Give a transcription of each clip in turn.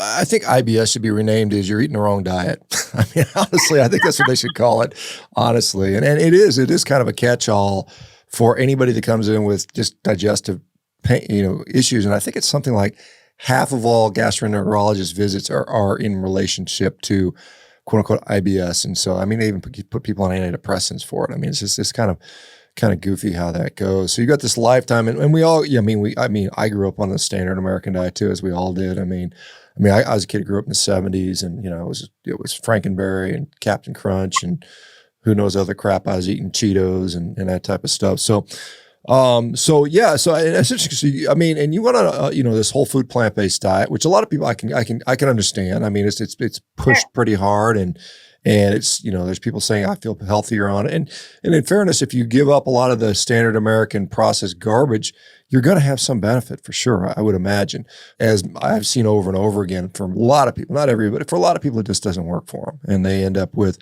I think IBS should be renamed as you're eating the wrong diet. I mean, honestly, I think that's what they should call it, honestly. And it is kind of a catch-all for anybody that comes in with just digestive pain, issues. And I think it's something like half of all gastroenterologist visits are in relationship to quote unquote IBS. And so, I mean, they even put people on antidepressants for it. I mean, it's kind of goofy how that goes. So you got this lifetime, and we all, I grew up on the standard American diet too, as we all did. I was a kid who grew up in the 70s, and it was Frankenberry and Captain Crunch and who knows other crap. I was eating Cheetos and that type of stuff. So it's interesting. So, and you went on this whole food plant-based diet, which a lot of people I can understand. I mean, it's pushed pretty hard, and it's, there's people saying I feel healthier on it. And in fairness, if you give up a lot of the standard American processed garbage, you're going to have some benefit for sure, I would imagine. As I've seen over and over again from a lot of people, not everybody, but for a lot of people, it just doesn't work for them. And they end up with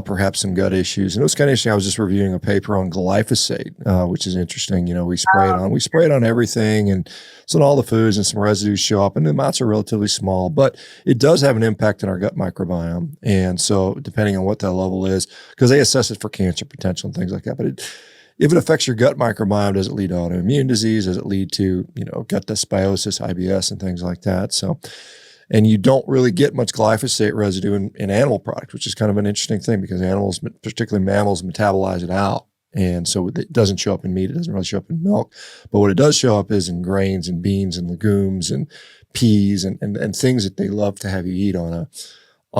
perhaps some gut issues. And it was kind of interesting. I was just reviewing a paper on glyphosate, which is interesting. We spray it on everything, and so all the foods, and some residues show up, and the amounts are relatively small, but it does have an impact on our gut microbiome. And so depending on what that level is, because they assess it for cancer potential and things like that, but if it affects your gut microbiome, does it lead to autoimmune disease? Does it lead to, gut dysbiosis, IBS, and things like that? So, and you don't really get much glyphosate residue in animal products, which is kind of an interesting thing because animals, particularly mammals, metabolize it out. And so it doesn't show up in meat. It doesn't really show up in milk. But what it does show up is in grains and beans and legumes and peas and things that they love to have you eat on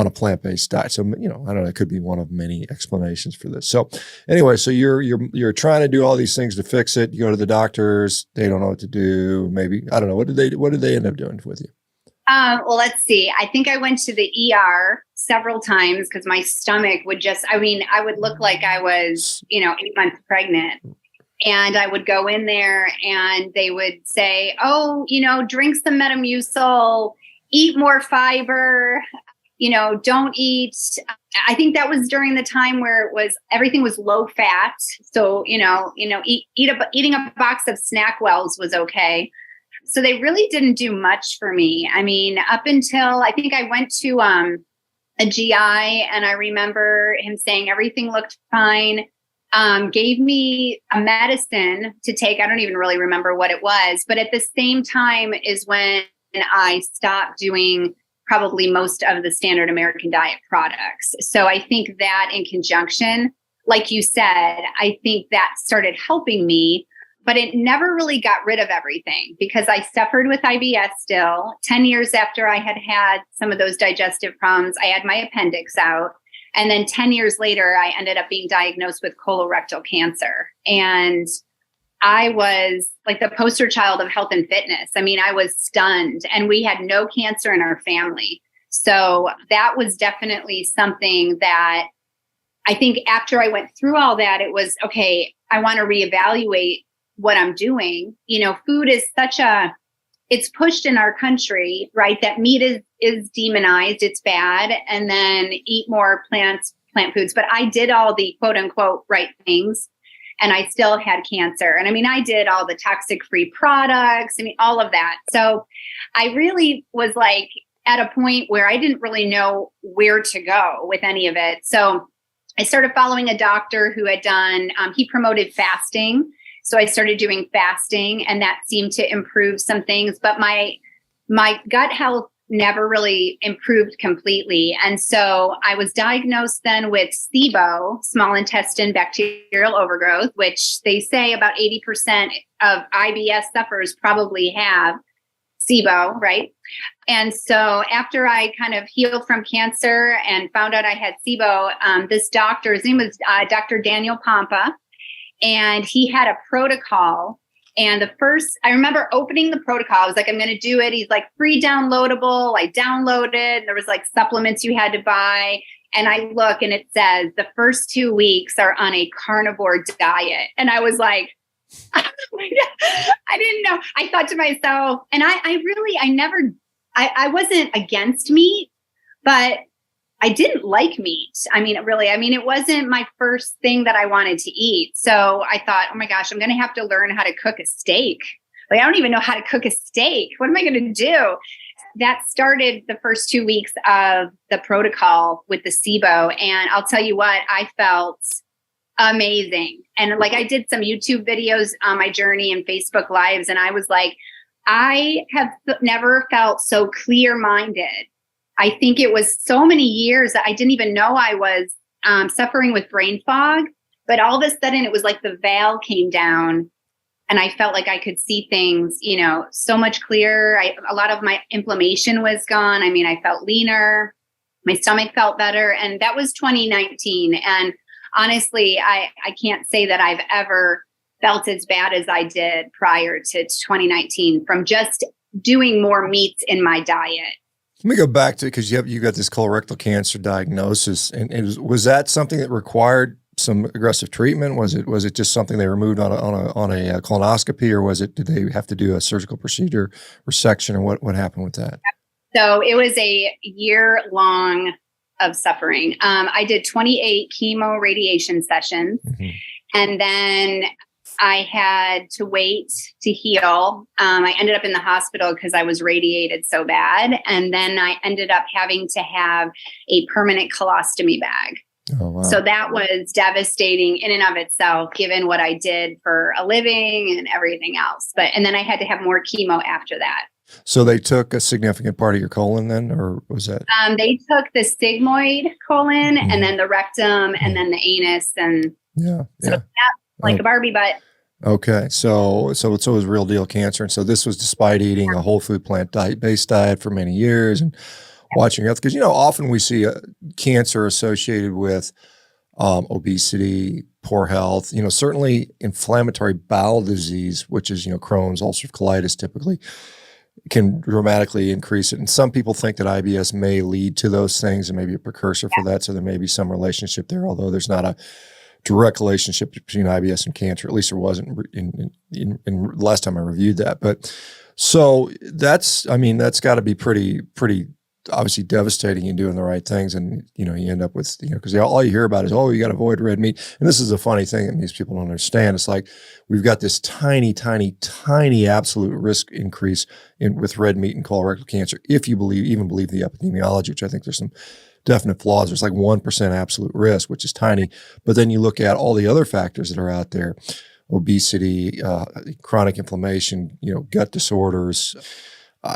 a plant-based diet. So, I don't know, it could be one of many explanations for this. So anyway, so you're trying to do all these things to fix it. You go to the doctors, they don't know what to do. Maybe, I don't know. What did they end up doing with you? Well, let's see. I think I went to the ER several times because my stomach would I would look like I was, 8 months pregnant. And I would go in there and they would say, oh, drink some Metamucil, eat more fiber, don't eat. I think that was during the time where everything was low fat. So, eating a box of SnackWells was okay. So they really didn't do much for me. I mean, up until I think I went to a GI, and I remember him saying everything looked fine, gave me a medicine to take. I don't even really remember what it was. But at the same time is when I stopped doing probably most of the standard American diet products. So I think that in conjunction, like you said, I think that started helping me. But it never really got rid of everything because I suffered with IBS still. 10 years after I had some of those digestive problems, I had my appendix out. And then 10 years later, I ended up being diagnosed with colorectal cancer. And I was like the poster child of health and fitness. I mean, I was stunned, and we had no cancer in our family. So that was definitely something that I think after I went through all that, it was, okay, I want to reevaluate what I'm doing. Food is it's pushed in our country, right? That meat is demonized, it's bad. And then eat more plant foods. But I did all the quote unquote right things, and I still had cancer. And I did all the toxic free products. All of that. So I really was like at a point where I didn't really know where to go with any of it. So I started following a doctor who had done, he promoted fasting. So I started doing fasting, and that seemed to improve some things, but my gut health never really improved completely. And so I was diagnosed then with SIBO, small intestine bacterial overgrowth, which they say about 80% of IBS sufferers probably have SIBO, right? And so after I kind of healed from cancer and found out I had SIBO, this doctor, his name was Dr. Daniel Pompa, and he had a protocol. And I remember opening the protocol. I was like, I'm going to do it. He's like, free downloadable. I downloaded. There was like supplements you had to buy. And I look and it says the first 2 weeks are on a carnivore diet. And I was like, oh my God, I didn't know. I thought to myself, and I wasn't against meat, but I didn't like meat. It wasn't my first thing that I wanted to eat. So I thought, oh my gosh, I'm going to have to learn how to cook a steak. Like, I don't even know how to cook a steak. What am I going to do? that started the first 2 weeks of the protocol with the SIBO. And I'll tell you what, I felt amazing. And like, I did some YouTube videos on my journey and Facebook lives. And I was like, I have never felt so clear-minded. I think it was so many years that I didn't even know I was suffering with brain fog. But all of a sudden, it was like the veil came down and I felt like I could see things, you know, so much clearer. A lot of my inflammation was gone. I mean, I felt leaner. My stomach felt better. And that was 2019. And honestly, I can't say that I've ever felt as bad as I did prior to 2019 from just doing more meats in my diet. Let me go back to, because you got this colorectal cancer diagnosis, and was that something that required some aggressive treatment? Was it just something they removed on a colonoscopy, or did they have to do a surgical procedure, resection, or what happened with that? So it was a year long of suffering. I did 28 chemo radiation sessions, and then I had to wait to heal. I ended up in the hospital because I was radiated so bad. And then I ended up having to have a permanent colostomy bag. Oh, wow. So that was devastating in and of itself, given what I did for a living and everything else. And then I had to have more chemo after that. So they took a significant part of your colon then, or was that? They took the sigmoid colon and then the rectum and then the anus. And like a Barbie butt. Okay. So it was real deal cancer. And so this was despite eating a whole food plant based diet for many years and watching health. Because, often we see cancer associated with obesity, poor health, certainly inflammatory bowel disease, which is, Crohn's, ulcerative colitis typically can dramatically increase it. And some people think that IBS may lead to those things and maybe a precursor for that. So there may be some relationship there, although there's not a direct relationship between IBS and cancer. At least there wasn't in last time I reviewed that. But so that's got to be pretty obviously devastating in doing the right things. And, you end up with, because all you hear about is, you got to avoid red meat. And this is a funny thing that most people don't understand. It's like, we've got this tiny, tiny, tiny absolute risk increase with red meat and colorectal cancer. If you even believe the epidemiology, which I think there's some definite flaws. There's like 1% absolute risk, which is tiny. But then you look at all the other factors that are out there: obesity, chronic inflammation, gut disorders,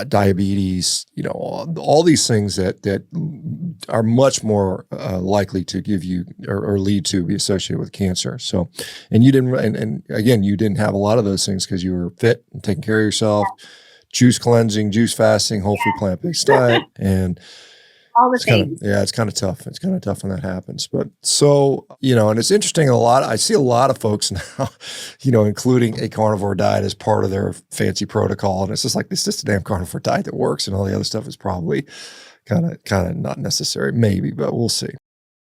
diabetes, all these things that are much more likely to give you or lead to be associated with cancer. So, and you didn't, and again, you didn't have a lot of those things because you were fit and taking care of yourself, juice cleansing, juice fasting, whole food plant-based diet, and all the things. It's kind of tough. It's kind of tough when that happens. But so, and it's interesting, I see a lot of folks now, including a carnivore diet as part of their fancy protocol. And it's just like, it's just a damn carnivore diet that works, and all the other stuff is probably kind of not necessary, maybe, but we'll see.